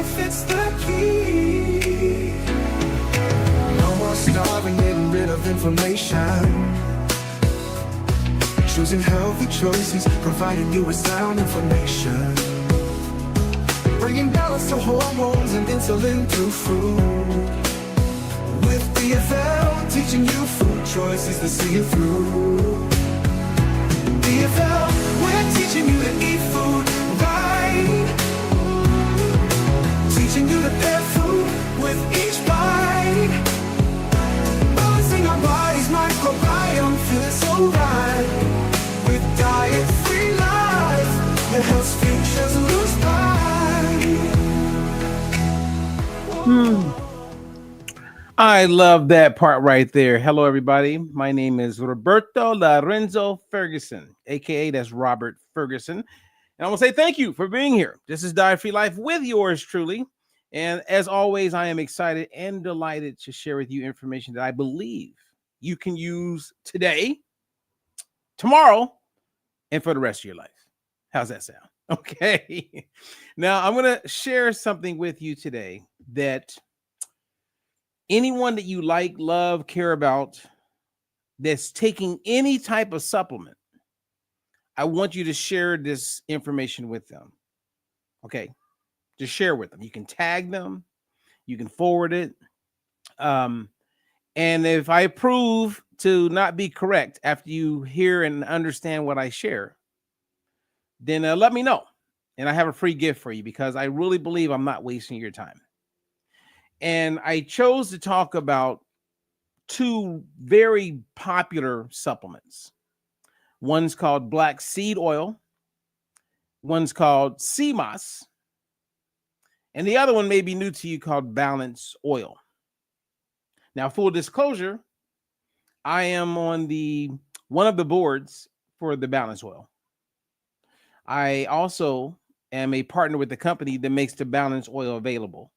benefits the key. No more starving, getting rid of inflammation. Choosing healthy choices, providing you with sound information. Bringing balance to hormones and insulin through food. With BFL, teaching you food choices to see you through. BFL, we're teaching you to eat food right. Teaching you to pair food with each bite. Balancing our body's microbiome, feeling so right. With diet-free life, the health futures lose by. I love that part right there. Hello, everybody. My name is Roberto Lorenzo Ferguson, aka that's Robert Ferguson. And I want to say thank you for being here. This is Diet Free Life with yours truly. And as always, I am excited and delighted to share with you information that I believe you can use today, tomorrow, and for the rest of your life. How's that sound? Okay. Now, I'm going to share something with you today that anyone that you like, love, care about that's taking any type of supplement, I want you to share this information with them. Okay. Just share with them. You can tag them. You can forward it. And if I prove to not be correct after you hear and understand what I share, then let me know. And I have a free gift for you because I really believe I'm not wasting your time. And I chose to talk about two very popular supplements. One's called black seed oil. One's called sea moss. And the other one may be new to you, called BalanceOil. Now, full disclosure, I am on one of the boards for the BalanceOil. I also am a partner with the company that makes the BalanceOil available.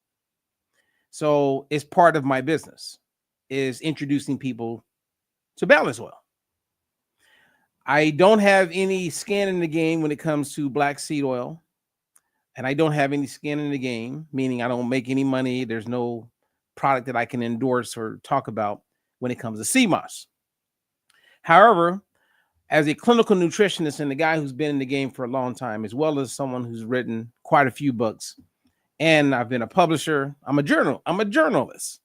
So it's part of my business is introducing people to BalanceOil. I don't have any skin in the game when it comes to black seed oil. And I don't have any skin in the game, meaning I don't make any money. There's no product that I can endorse or talk about when it comes to sea moss. However, as a clinical nutritionist and a guy who's been in the game for a long time, as well as someone who's written quite a few books, and I've been a publisher, I'm a journalist.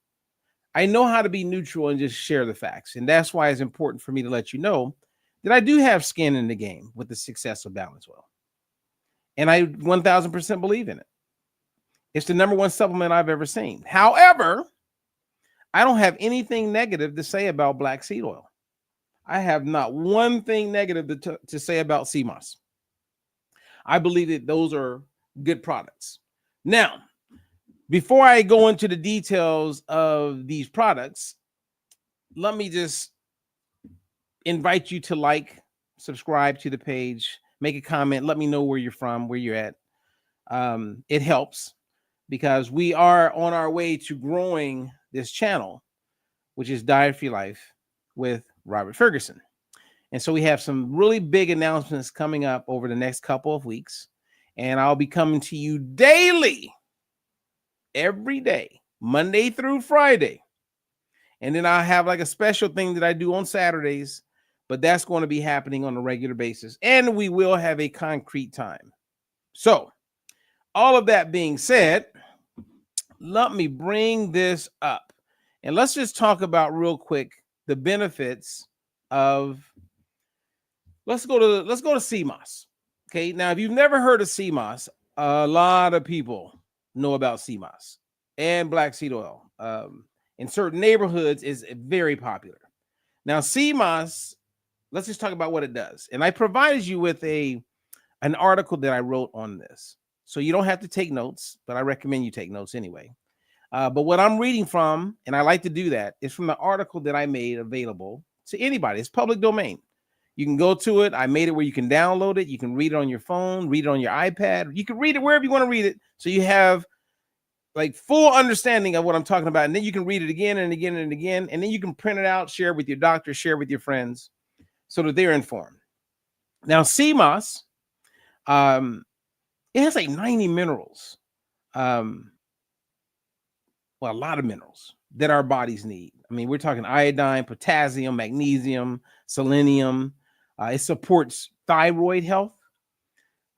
I know how to be neutral and just share the facts. And that's why it's important for me to let you know that I do have skin in the game with the success of BalanceOil. And I 1000% believe in it. It's the number one supplement I've ever seen. However, I don't have anything negative to say about black seed oil. I have not one thing negative to say about sea moss. I believe that those are good products. Now, before I go into the details of these products, let me just invite you to like, subscribe to the page, make a comment, let me know where you're from, where you're at. It helps because we are on our way to growing this channel, which is Diet Free Life with Robert Ferguson. And so we have some really big announcements coming up over the next couple of weeks. And I'll be coming to you daily, every day, Monday through Friday. And then I'll have like a special thing that I do on Saturdays, but that's going to be happening on a regular basis. And we will have a concrete time. So all of that being said, let me bring this up. And let's just talk about real quick the benefits of, let's go to sea moss. Okay, now if you've never heard of sea moss, a lot of people know about sea moss and black seed oil. In certain neighborhoods is very popular. Now, sea moss, let's just talk about what it does. And I provided you with an article that I wrote on this. So you don't have to take notes, but I recommend you take notes anyway. But what I'm reading from, and I like to do that, is from the article that I made available to anybody. It's public domain. You can go to it. I made it where you can download it. You can read it on your phone, read it on your iPad. You can read it wherever you want to read it. So you have like full understanding of what I'm talking about. And then you can read it again and again and again. And then you can print it out, share it with your doctor, share it with your friends so that they're informed. Now, sea moss, it has like 90 minerals. well, a lot of minerals that our bodies need. I mean, we're talking iodine, potassium, magnesium, selenium. It supports thyroid health.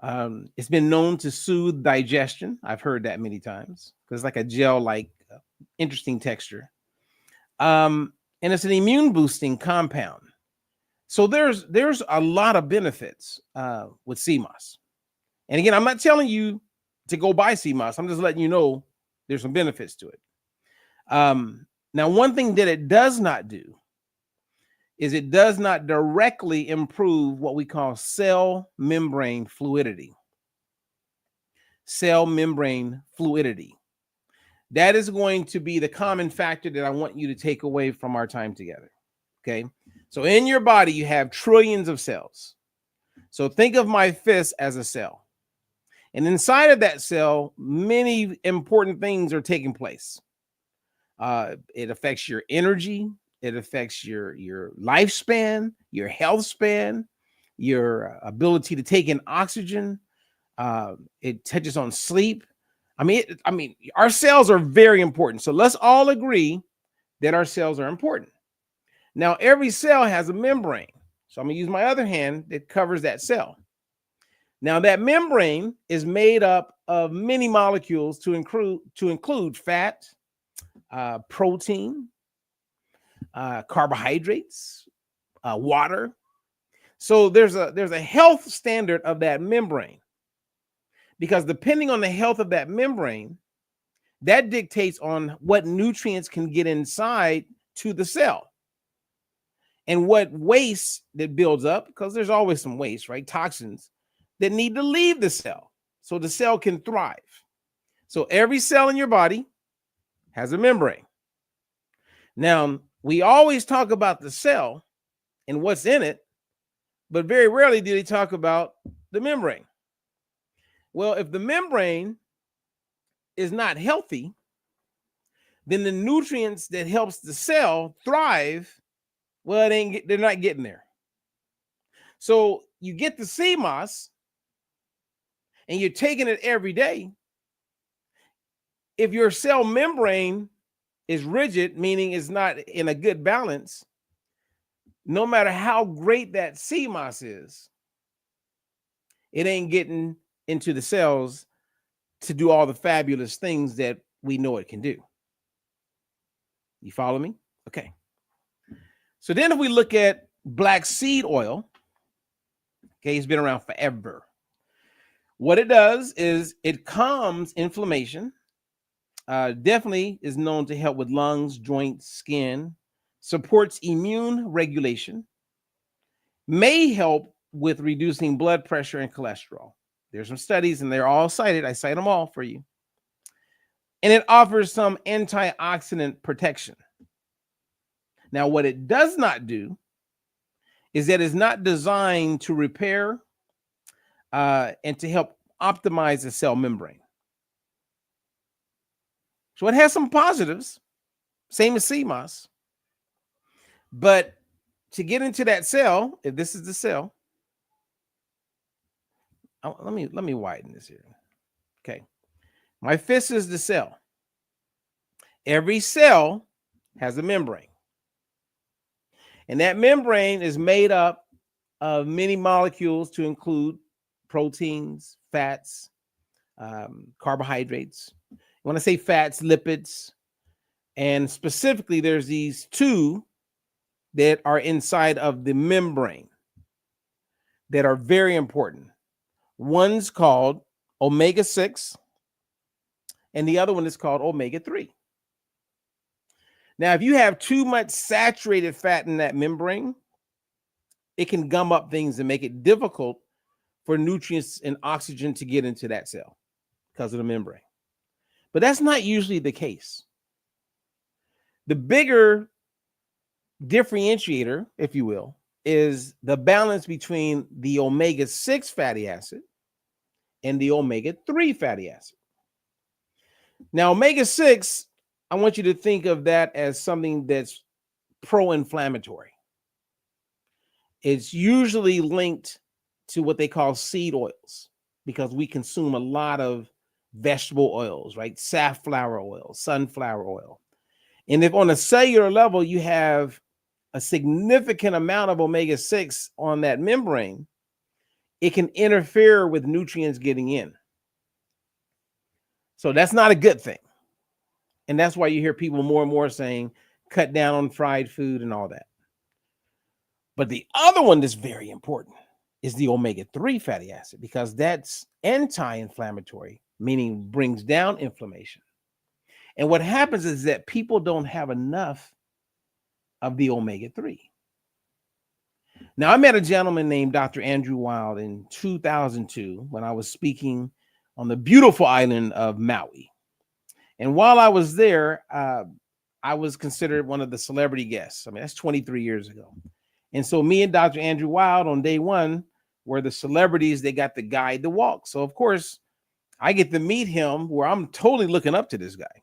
It's been known to soothe digestion. I've heard that many times because it's like a gel-like, interesting texture. And it's an immune boosting compound. So there's a lot of benefits with sea moss. And again, I'm not telling you to go buy sea moss. I'm just letting you know there's some benefits to it. Now, one thing that it does not do is it does not directly improve what we call cell membrane fluidity. Cell membrane fluidity. That is going to be the common factor that I want you to take away from our time together. Okay. So in your body, you have trillions of cells. So think of my fist as a cell. And inside of that cell, many important things are taking place. It affects your energy. It affects your lifespan, your health span, your ability to take in oxygen. It touches on sleep. I mean, our cells are very important. So let's all agree that our cells are important. Now, every cell has a membrane. So I'm going to use my other hand that covers that cell. Now, that membrane is made up of many molecules to include fat, protein, carbohydrates, water. So there's a health standard of that membrane, because depending on the health of that membrane, that dictates on what nutrients can get inside to the cell and what waste that builds up, because there's always some waste, right? Toxins that need to leave the cell so the cell can thrive. So every cell in your body has a membrane. Now, we always talk about the cell and what's in it, but very rarely do they talk about the membrane. Well, if the membrane is not healthy, then the nutrients that helps the cell thrive, well, they're not getting there. So you get the sea moss and you're taking it every day. If your cell membrane is rigid, meaning it's not in a good balance, no matter how great that sea moss is, it ain't getting into the cells to do all the fabulous things that we know it can do. You follow me? Okay. So then if we look at black seed oil, okay, it's been around forever. What it does is it calms inflammation, definitely is known to help with lungs, joints, skin, supports immune regulation, may help with reducing blood pressure and cholesterol. There's some studies and they're all cited. I cite them all for you. And it offers some antioxidant protection. Now, what it does not do is that it's not designed to repair and to help optimize the cell membrane. So it has some positives, same as sea moss. But to get into that cell, if this is the cell, let me widen this here. Okay. My fist is the cell. Every cell has a membrane. And that membrane is made up of many molecules to include proteins, fats, carbohydrates. When I say fats, lipids, and specifically there's these two that are inside of the membrane that are very important. One's called omega-6 and the other one is called omega-3. Now, if you have too much saturated fat in that membrane, it can gum up things and make it difficult for nutrients and oxygen to get into that cell because of the membrane. But that's not usually the case. The bigger differentiator, if you will, is the balance between the omega-6 fatty acid and the omega-3 fatty acid. Now, omega-6, I want you to think of that as something that's pro-inflammatory. It's usually linked to what they call seed oils because we consume a lot of vegetable oils, right? Safflower oil, sunflower oil. And if on a cellular level you have a significant amount of omega-6 on that membrane, it can interfere with nutrients getting in. So that's not a good thing. And that's why you hear people more and more saying, cut down on fried food and all that. But the other one that's very important is the omega-3 fatty acid, because that's anti-inflammatory, meaning brings down inflammation. And what happens is that people don't have enough of the omega-3. Now, I met a gentleman named Dr. Andrew Wild in 2002 when I was speaking on the beautiful island of Maui. And while I was there, I was considered one of the celebrity guests. I mean, that's 23 years ago. And so me and Dr. Andrew Wild on day one were the celebrities that got to guide the walk. So, of course, I get to meet him where I'm totally looking up to this guy,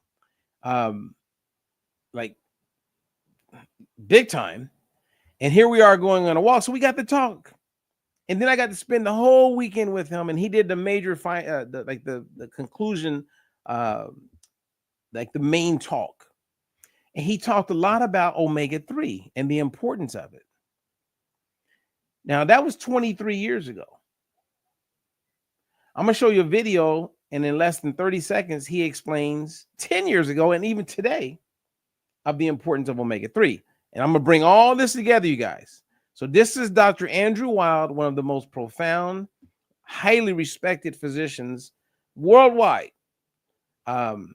like big time. And here we are going on a walk. So we got to talk. And then I got to spend the whole weekend with him. And he did the major, the conclusion, like the main talk. And he talked a lot about omega-3 and the importance of it. Now, that was 23 years ago. I'm going to show you a video, and in less than 30 seconds, he explains 10 years ago and even today of the importance of omega-3. And I'm going to bring all this together, you guys. So this is Dr. Andrew Wild, one of the most profound, highly respected physicians worldwide.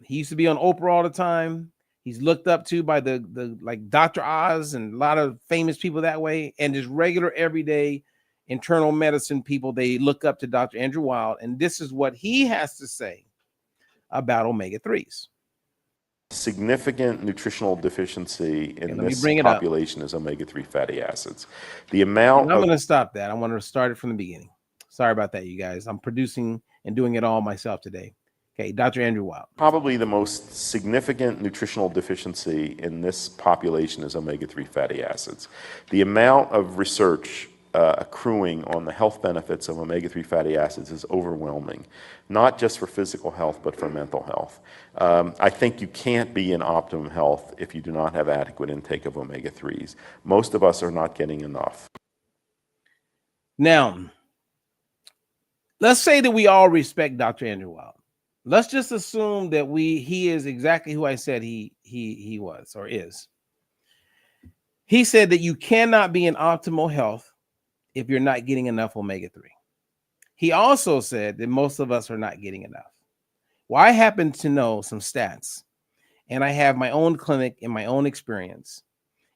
He used to be on Oprah all the time. He's looked up to by the like Dr. Oz and a lot of famous people that way, and just regular everyday internal medicine people. They look up to Dr. Andrew Wild, and this is what he has to say about omega-3s. Significant nutritional deficiency in this bring it population is omega-3 fatty acids. The amount I'm going to stop that. I want to start it from the beginning. Sorry about that, you guys. I'm producing and doing it all myself today. Okay, Dr. Andrew Wild. Probably the most significant nutritional deficiency in this population is omega-3 fatty acids. The amount of research accruing on the health benefits of omega-3 fatty acids is overwhelming, not just for physical health, but for mental health. I think you can't be in optimum health if you do not have adequate intake of omega-3s. Most of us are not getting enough. Now, let's say that we all respect Dr. Andrew Wild. Let's just assume that he is exactly who I said he was or is. He said that you cannot be in optimal health if you're not getting enough omega-3. He also said that most of us are not getting enough. Well, I happen to know some stats, and I have my own clinic and my own experience,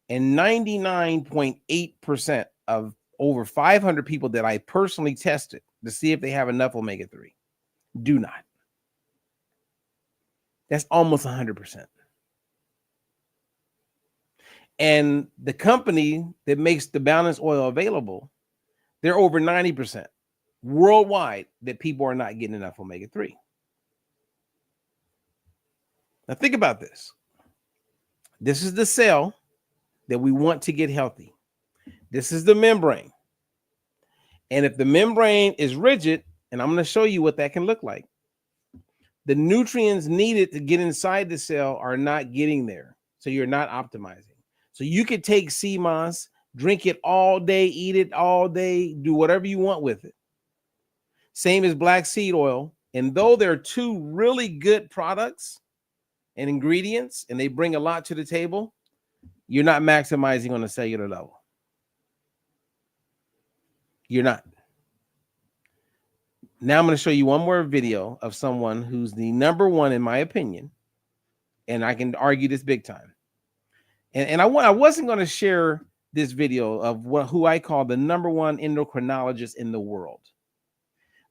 and 99.8% of over 500 people that I personally tested to see if they have enough omega-3 do not. That's almost 100%. And the company that makes the BalanceOil available, they're over 90% worldwide that people are not getting enough omega-3. Now think about this. This is the cell that we want to get healthy. This is the membrane. And if the membrane is rigid, and I'm going to show you what that can look like, the nutrients needed to get inside the cell are not getting there. So you're not optimizing. So you could take sea moss, drink it all day, eat it all day, do whatever you want with it. Same as black seed oil. And though they're two really good products and ingredients, and they bring a lot to the table, you're not maximizing on a cellular level. You're not. Now I'm going to show you one more video of someone who's the number one, in my opinion, and I can argue this big time. And I wasn't going to share this video of who I call the number one endocrinologist in the world.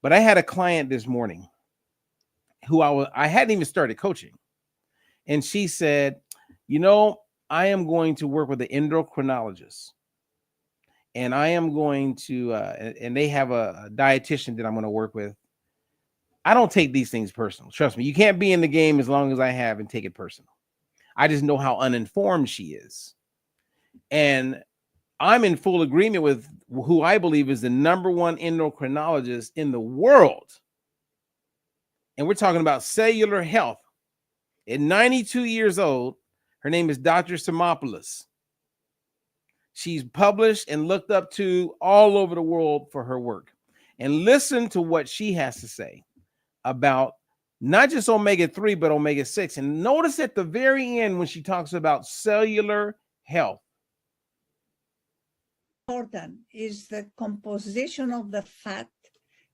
But I had a client this morning who I hadn't even started coaching. And she said, you know, I am going to work with an endocrinologist. And I am going to, and they have a dietitian that I'm going to work with. I don't take these things personal. Trust me, you can't be in the game as long as I have and take it personal. I just know how uninformed she is. And I'm in full agreement with who I believe is the number one endocrinologist in the world. and we're talking about cellular health. At 92 years old, her name is Dr. Simopoulos. She's published and looked up to all over the world for her work. And listen to what she has to say about not just omega-3, but omega-6. And notice at the very end when she talks about cellular health. Important is the composition of the fat,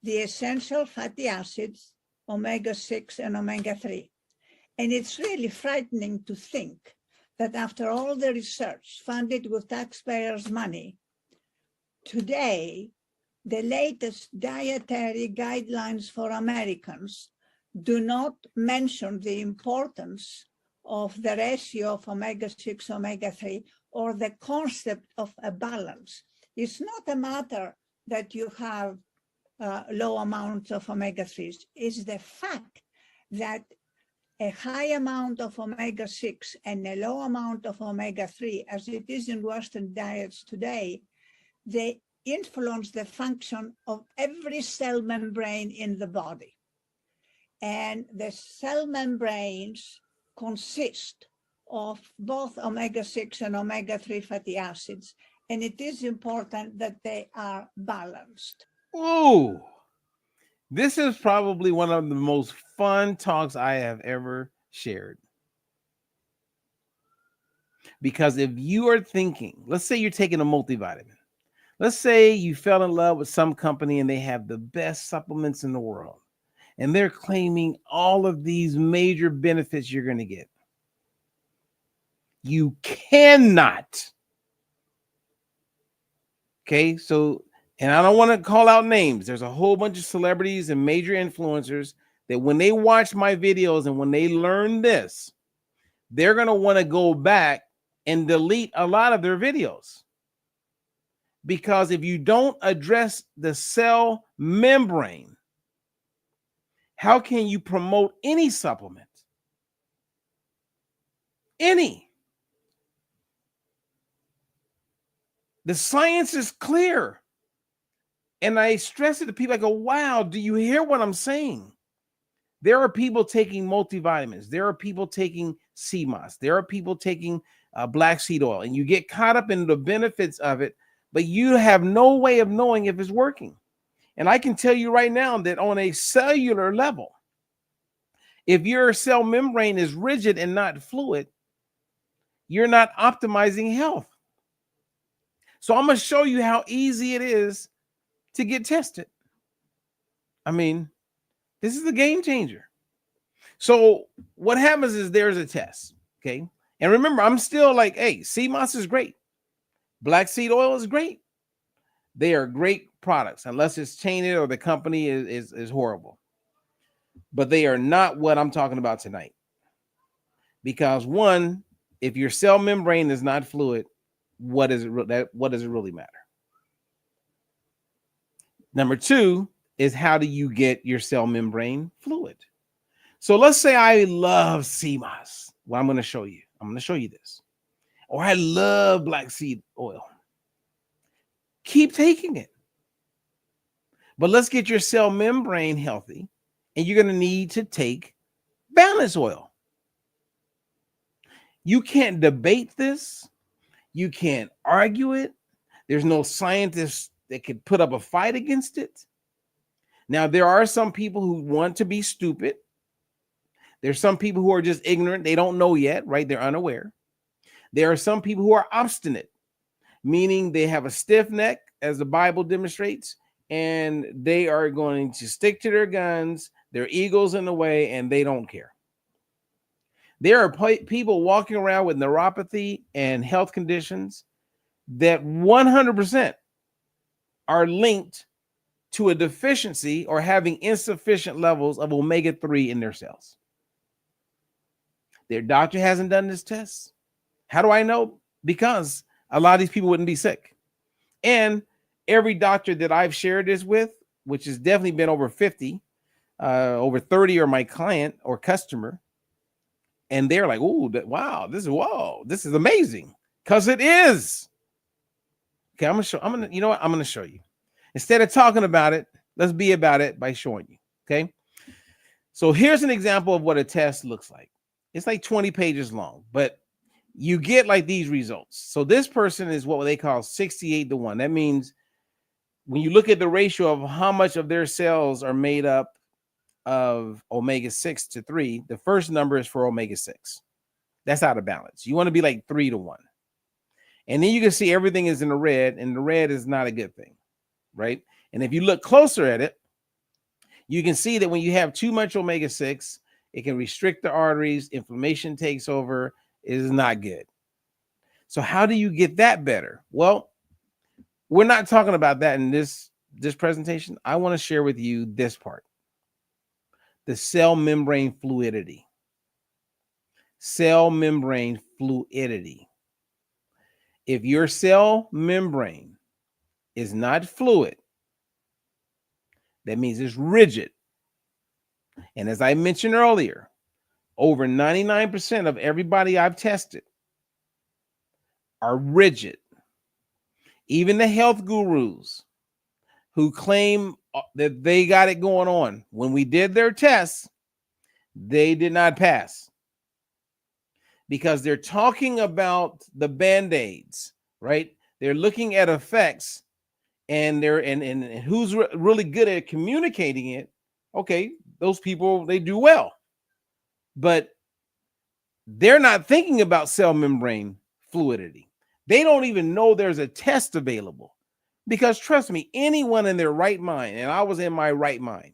the essential fatty acids, omega-6 and omega-3. And it's really frightening to think that after all the research funded with taxpayers' money, today, the latest dietary guidelines for Americans do not mention the importance of the ratio of omega-6, omega-3, or the concept of a balance. It's not a matter that you have low amounts of omega-3s. It's the fact that a high amount of omega-6 and a low amount of omega-3, as it is in Western diets today, they influence the function of every cell membrane in the body. And the cell membranes consist of both omega-6 and omega-3 fatty acids, and it is important that they are balanced. Ooh, this is probably one of the most fun talks I have ever shared. Because if you are thinking, let's say you're taking a multivitamin. Let's say you fell in love with some company and they have the best supplements in the world, and they're claiming all of these major benefits you're going to get. You cannot. Okay, so, and I don't want to call out names. There's a whole bunch of celebrities and major influencers that when they watch my videos and when they learn this, they're going to want to go back and delete a lot of their videos. Because if you don't address the cell membrane, how can you promote any supplement? Any. The science is clear. And I stress it to people. I go, wow, do you hear what I'm saying? There are people taking multivitamins. There are people taking sea moss. There are people taking black seed oil. And you get caught up in the benefits of it, but you have no way of knowing if it's working. And I can tell you right now that on a cellular level, if your cell membrane is rigid and not fluid, you're not optimizing health. So I'm going to show you how easy it is to get tested. I mean, this is a game changer. So what happens is there's a test, okay? And remember, I'm still like, hey, sea moss is great. Black seed oil is great. They are great products, unless it's tainted or the company is horrible. But they are not what I'm talking about tonight. Because one, if your cell membrane is not fluid, what does it really matter? Number two is, how do you get your cell membrane fluid? So let's say I love sea moss. Well, I'm going to show you. I'm going to show you this. Or I love black seed oil. Keep taking it. But let's get your cell membrane healthy, and you're going to need to take BalanceOil. You can't debate this. You can't argue it. There's no scientist that could put up a fight against it. Now, there are some people who want to be stupid. There's some people who are just ignorant. They don't know yet, right? They're unaware. There are some people who are obstinate, meaning they have a stiff neck, as the Bible demonstrates, and they are going to stick to their guns, their ego's in the way, and they don't care. There are people walking around with neuropathy and health conditions that 100% are linked to a deficiency or having insufficient levels of omega-3 in their cells. Their doctor hasn't done this test. How do I know? Because a lot of these people wouldn't be sick. And every doctor that I've shared this with, which has definitely been over 50, over 30 are my client or customer. And they're like, "Ooh, wow, this is amazing." Because it is. Okay, I'm gonna show you. Instead of talking about it, let's be about it by showing you. Okay. So here's an example of what a test looks like. It's like 20 pages long, but you get like these results. So this person is what they call 68-1. That means when you look at the ratio of how much of their cells are made up of omega-6 to 3, the first number is for omega-6. That's out of balance. You want to be like 3-1. And then you can see everything is in the red, and the red is not a good thing, right? And if you look closer at it, you can see that when you have too much omega-6, it can restrict the arteries, inflammation takes over, it is not good. So how do you get that better? Well, we're not talking about that in this presentation. I want to share with you this part. The cell membrane fluidity. Cell membrane fluidity. If your cell membrane is not fluid, that means it's rigid. And as I mentioned earlier, over 99% of everybody I've tested are rigid. Even the health gurus who claim that they got it going on, when we did their tests, they did not pass. Because they're talking about the Band-Aids, right? They're looking at effects, and they're and who's really good at communicating it. Okay, those people, they do well. But they're not thinking about cell membrane fluidity. They don't even know there's a test available. Because trust me, anyone in their right mind, and I was in my right mind,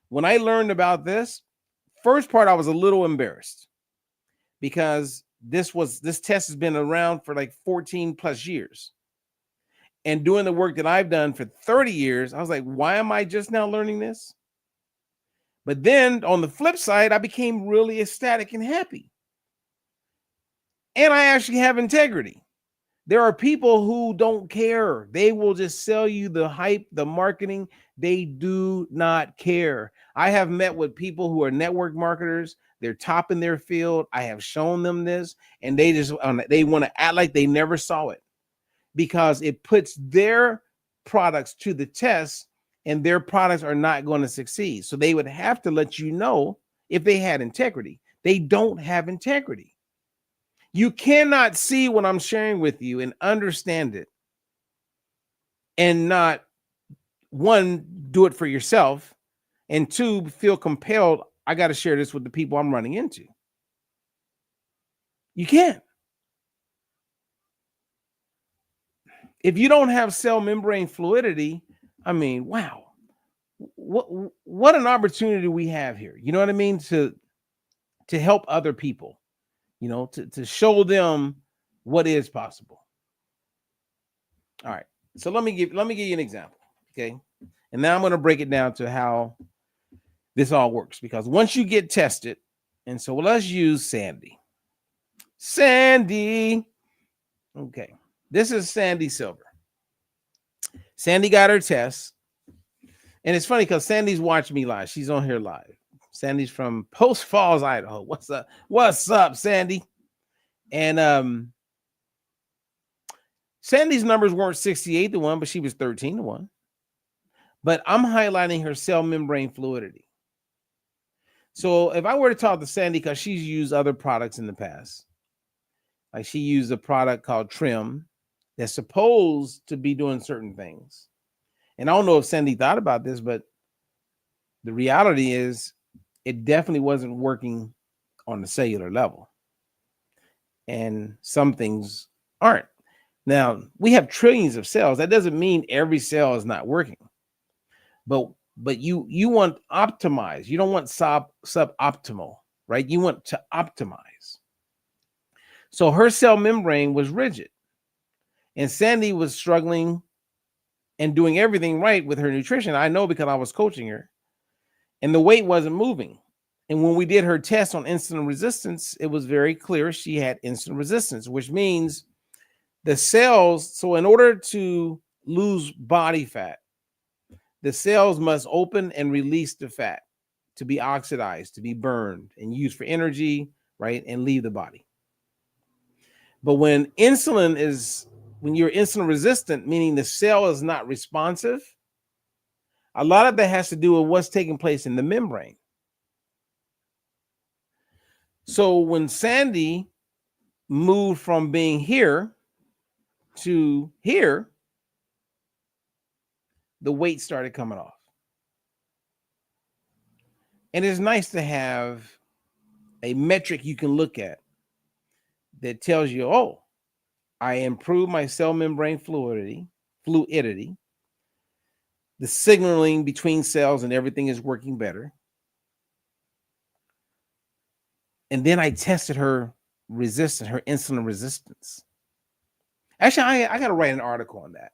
when I learned about this, first part I was a little embarrassed, because this test has been around for like 14 plus years. And doing the work that I've done for 30 years, I was like, why am I just now learning this? But then on the flip side, I became really ecstatic and happy. And I actually have integrity. There are people who don't care. They will just sell you the hype, the marketing. They do not care. I have met with people who are network marketers. They're top in their field. I have shown them this, and they want to act like they never saw it, because it puts their products to the test, and their products are not going to succeed. So they would have to let you know if they had integrity. They don't have integrity. You cannot see what I'm sharing with you and understand it and not, one, do it for yourself, and two, feel compelled, I got to share this with the people I'm running into. You can't. If you don't have cell membrane fluidity, I mean, wow, what an opportunity we have here. You know what I mean? To help other people. You know, to show them what is possible. All right. So let me give you an example. Okay. And now I'm going to break it down to how this all works, because once you get tested, and so let's use Sandy. Sandy. Okay. This is Sandy Silver. Sandy got her test. And it's funny because Sandy's watching me live. She's on here live. Sandy's from Post Falls, Idaho. What's up? What's up, Sandy? And Sandy's numbers weren't 68-1, but she was 13-1. But I'm highlighting her cell membrane fluidity. So if I were to talk to Sandy, because she's used other products in the past, like she used a product called Trim that's supposed to be doing certain things. And I don't know if Sandy thought about this, but the reality is it definitely wasn't working on the cellular level. And some things aren't. Now, we have trillions of cells. That doesn't mean every cell is not working. But you want optimize. You don't want suboptimal, right? You want to optimize. So her cell membrane was rigid. And Sandy was struggling and doing everything right with her nutrition. I know because I was coaching her. And the weight wasn't moving. And when we did her test on insulin resistance, it was very clear she had insulin resistance, which means the cells, so in order to lose body fat, the cells must open and release the fat to be oxidized, to be burned and used for energy, right? And leave the body. But when you're insulin resistant, meaning the cell is not responsive, a lot of that has to do with what's taking place in the membrane. So when Sandy moved from being here to here, the weight started coming off. And it's nice to have a metric you can look at that tells you, oh, I improved my cell membrane fluidity. The signaling between cells and everything is working better. And then I tested her resistance, her insulin resistance. Actually, I got to write an article on that.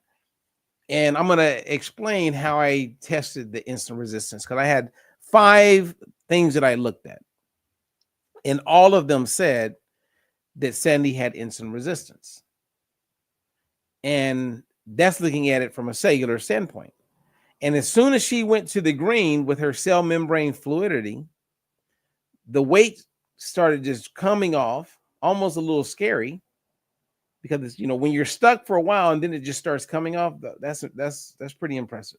And I'm going to explain how I tested the insulin resistance, because I had 5 things that I looked at. And all of them said that Sandy had insulin resistance. And that's looking at it from a cellular standpoint. And as soon as she went to the green with her cell membrane fluidity, the weight started just coming off, almost a little scary, because it's, you know, when you're stuck for a while and then it just starts coming off, that's pretty impressive.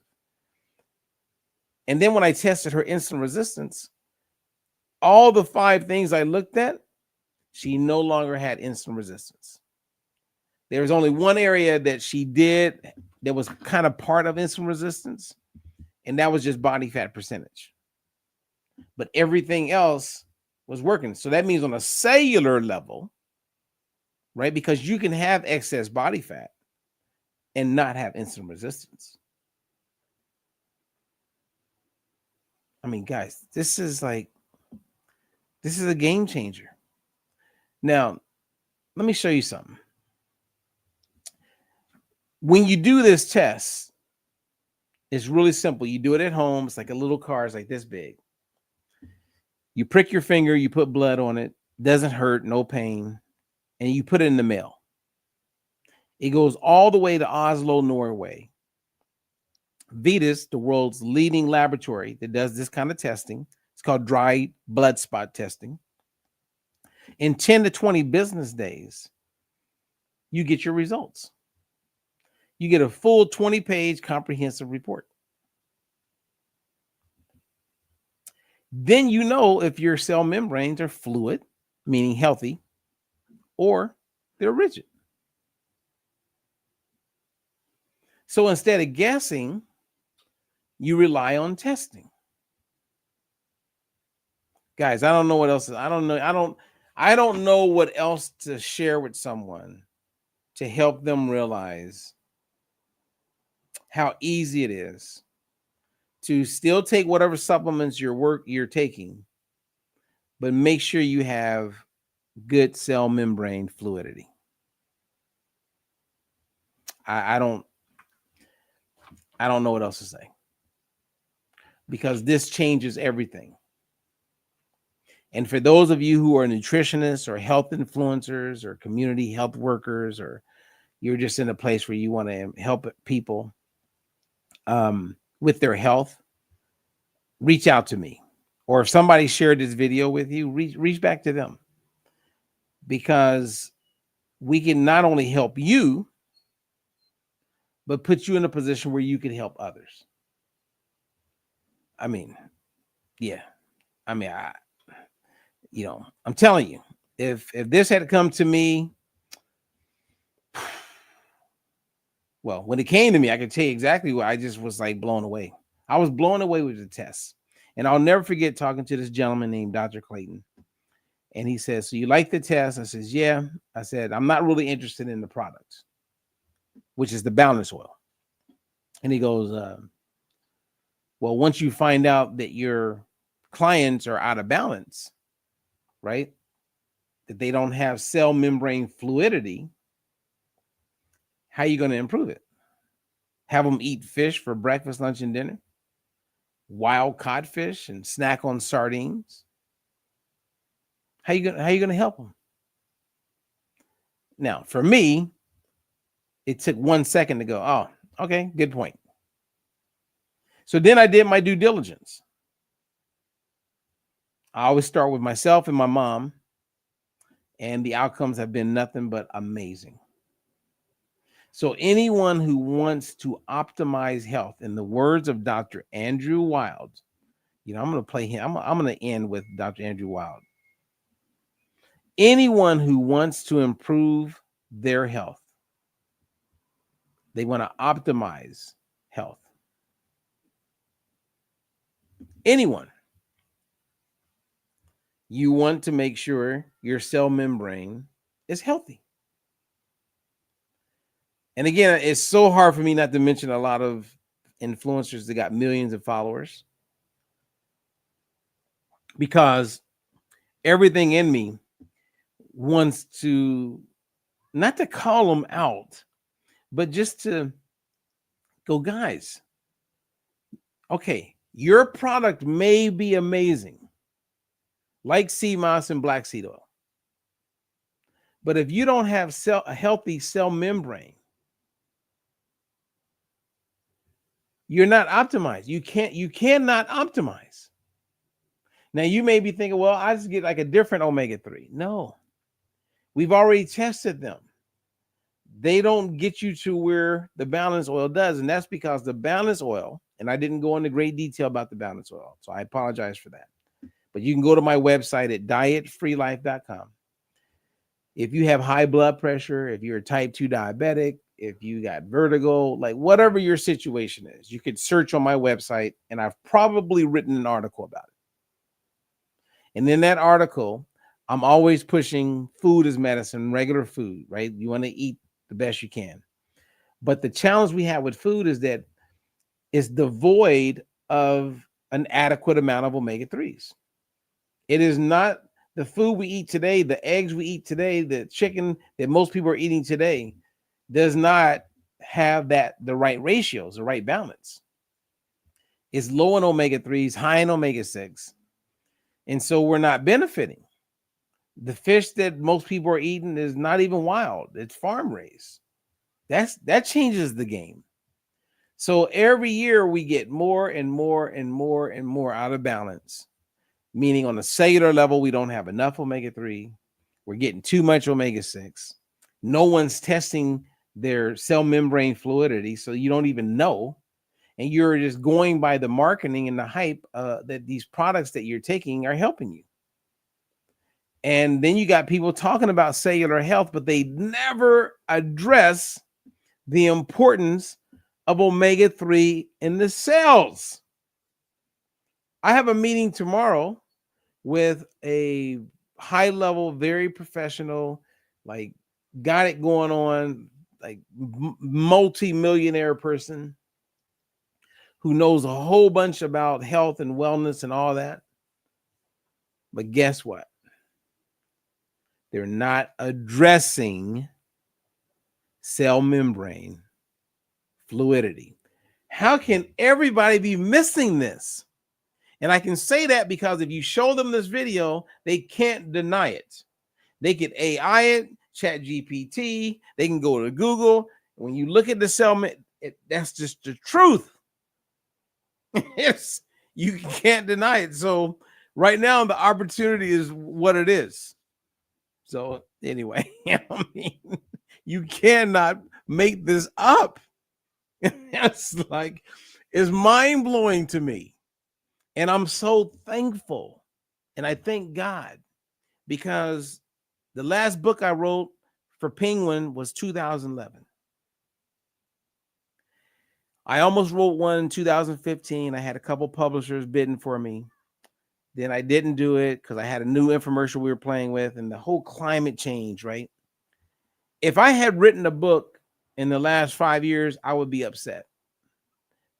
And then when I tested her insulin resistance, all the 5 things I looked at, she no longer had insulin resistance. There was only one area that she did that was kind of part of insulin resistance, and that was just body fat percentage. But everything else was working. So that means on a cellular level, right? Because you can have excess body fat and not have insulin resistance. I mean, guys, this is a game changer. Now, let me show you something. When you do this test, it's really simple. You do it at home. It's like a little car. It's like this big. You prick your finger, you put blood on it. Doesn't hurt, no pain. And you put it in the mail. It goes all the way to Oslo, Norway. Vitas, the world's leading laboratory that does this kind of testing. It's called dry blood spot testing. In 10 to 20 business days, you get your results. You get a full 20-page comprehensive report. Then you know if your cell membranes are fluid, meaning healthy, or they're rigid. So instead of guessing, you rely on testing. Guys, I don't know what else. I don't know what else to share with someone to help them realize how easy it is to still take whatever supplements you're taking, but make sure you have good cell membrane fluidity. I don't know what else to say, because this changes everything. And for those of you who are nutritionists or health influencers or community health workers, or you're just in a place where you want to help people with their health, reach out to me. Or if somebody shared this video with you, reach back to them, because we can not only help you, but put you in a position where you can help others. I mean, yeah. I mean, I'm telling you, if this had come to me, well, when it came to me, I could tell you exactly what I just was like blown away. I was blown away with the test. And I'll never forget talking to this gentleman named Dr. Clayton. And he says, "So you like the test?" I says, "Yeah." I said, "I'm not really interested in the product, which is the BalanceOil." And he goes, "Well, once you find out that your clients are out of balance, right, that they don't have cell membrane fluidity, how are you going to improve it? Have them eat fish for breakfast, lunch, and dinner? Wild caught fish and snack on sardines? How you going to help them?" Now, for me, it took 1 second to go, "Oh, okay, good point." So then I did my due diligence. I always start with myself and my mom, and the outcomes have been nothing but amazing. So anyone who wants to optimize health, in the words of Dr. Andrew Wild, I'm going to play him. I'm going to end with Dr. Andrew Wild. Anyone who wants to improve their health, they want to optimize health. Anyone. You want to make sure your cell membrane is healthy. And again, it's so hard for me not to mention a lot of influencers that got millions of followers, because everything in me wants to, not to call them out, but just to go, guys, okay, your product may be amazing, like sea moss and black seed oil, but if you don't have a healthy cell membrane, you're not optimized. You cannot optimize. Now you may be thinking, well, I just get like a different omega-3. No, we've already tested them. They don't get you to where the balance oil does. And that's because the balance oil, and I didn't go into great detail about the balance oil, so I apologize for that. But you can go to my website at dietfreelife.com. If you have high blood pressure, if you're a type 2 diabetic, if you got vertigo, like whatever your situation is, you could search on my website, and I've probably written an article about it. And in that article, I'm always pushing food as medicine, regular food, right? You want to eat the best you can. But the challenge we have with food is that it's devoid of an adequate amount of omega-3s. It is not the food we eat today, the eggs we eat today, the chicken that most people are eating today does not have the right ratios, the right balance. It's low in omega-3s, high in omega-6. And so we're not benefiting. The fish that most people are eating is not even wild. It's farm raised. That changes the game. So every year we get more and more and more and more out of balance, meaning on a cellular level, we don't have enough omega-3. We're getting too much omega-6. No one's testing their cell membrane fluidity, so you don't even know. And you're just going by the marketing and the hype that these products that you're taking are helping you. And then you got people talking about cellular health, but they never address the importance of omega-3 in the cells. I have a meeting tomorrow with a high-level, very professional, like got it going on, like multi-millionaire person who knows a whole bunch about health and wellness and all that. But guess what? They're not addressing cell membrane fluidity. How can everybody be missing this? And I can say that because if you show them this video, they can't deny it. They can AI it, Chat GPT, they can go to Google. When you look at the cell, that's just the truth. Yes, you can't deny it. So right now the opportunity is what it is. So anyway, I mean, you cannot make this up. It's like, it's mind-blowing to me. And I'm so thankful. And I thank God, because the last book I wrote for Penguin was 2011. I almost wrote one in 2015. I had a couple publishers bidding for me. Then I didn't do it because I had a new infomercial we were playing with and the whole climate change, right? If I had written a book in the last 5 years, I would be upset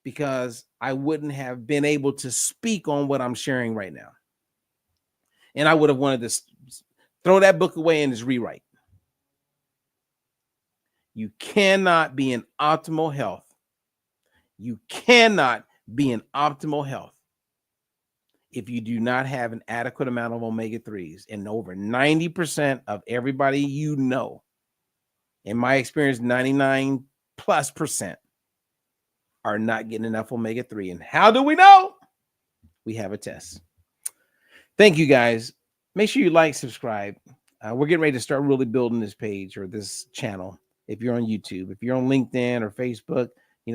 because I wouldn't have been able to speak on what I'm sharing right now. And I would have wanted to throw that book away and just rewrite. You cannot be in optimal health. You cannot be in optimal health if you do not have an adequate amount of omega-3s. And over 90% of everybody you know, in my experience, 99+% are not getting enough omega-3. And how do we know? We have a test. Thank you, guys. Make sure you like, subscribe. We're getting ready to start really building this page or this channel. If you're on YouTube, if you're on LinkedIn or Facebook,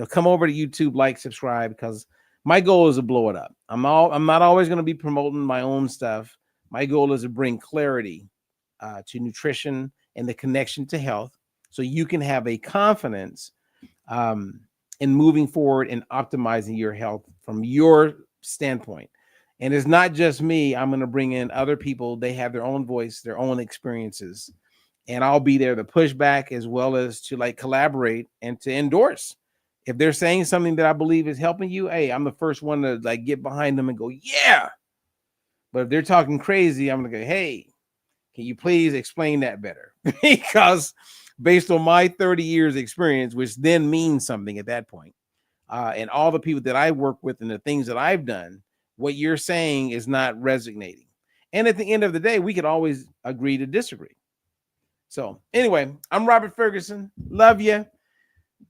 come over to YouTube, like, subscribe, because my goal is to blow it up. I'm not always going to be promoting my own stuff. My goal is to bring clarity to nutrition and the connection to health, so you can have a confidence in moving forward and optimizing your health from your standpoint. And it's not just me. I'm going to bring in other people. They have their own voice, their own experiences, and I'll be there to push back as well as to like collaborate and to endorse. If they're saying something that I believe is helping you, hey, I'm the first one to like get behind them and go, yeah. But if they're talking crazy, I'm going to go, hey, can you please explain that better? Because based on my 30 years experience, which then means something at that point, and all the people that I work with and the things that I've done, what you're saying is not resonating. And at the end of the day, we could always agree to disagree. So anyway, I'm Robert Ferguson. Love you.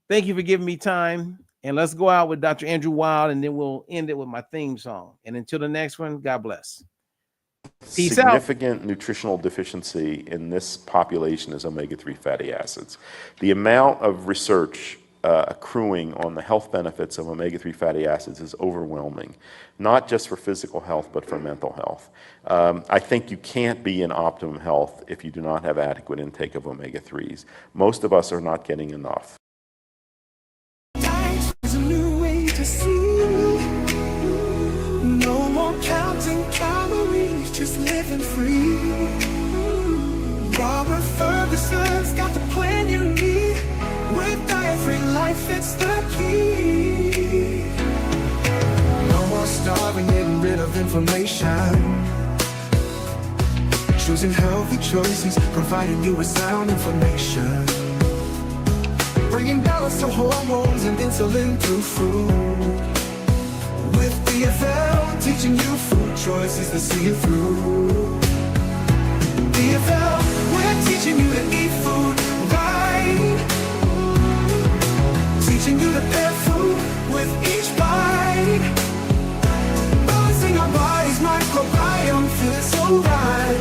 Thank you for giving me time. And let's go out with Dr. Andrew Wild, and then we'll end it with my theme song. And until the next one, God bless. Peace out. Significant nutritional deficiency in this population is omega-3 fatty acids. The amount of research accruing on the health benefits of omega-3 fatty acids is overwhelming, not just for physical health, but for mental health. I think you can't be in optimum health if you do not have adequate intake of omega-3s. Most of us are not getting enough. Diet is a new way to see. No more counting calories, just living free. Robert Ferguson's got the plan you need. With diet-free life, it's the key. No more starving, getting rid of inflammation. Choosing healthy choices, providing you with sound information. Bringing balance to hormones and insulin through food. With BFL, teaching you food choices to see it through. BFL, we're teaching you to eat food right. Teaching you to pair food with each bite. Balancing our body's microbiome feels so right.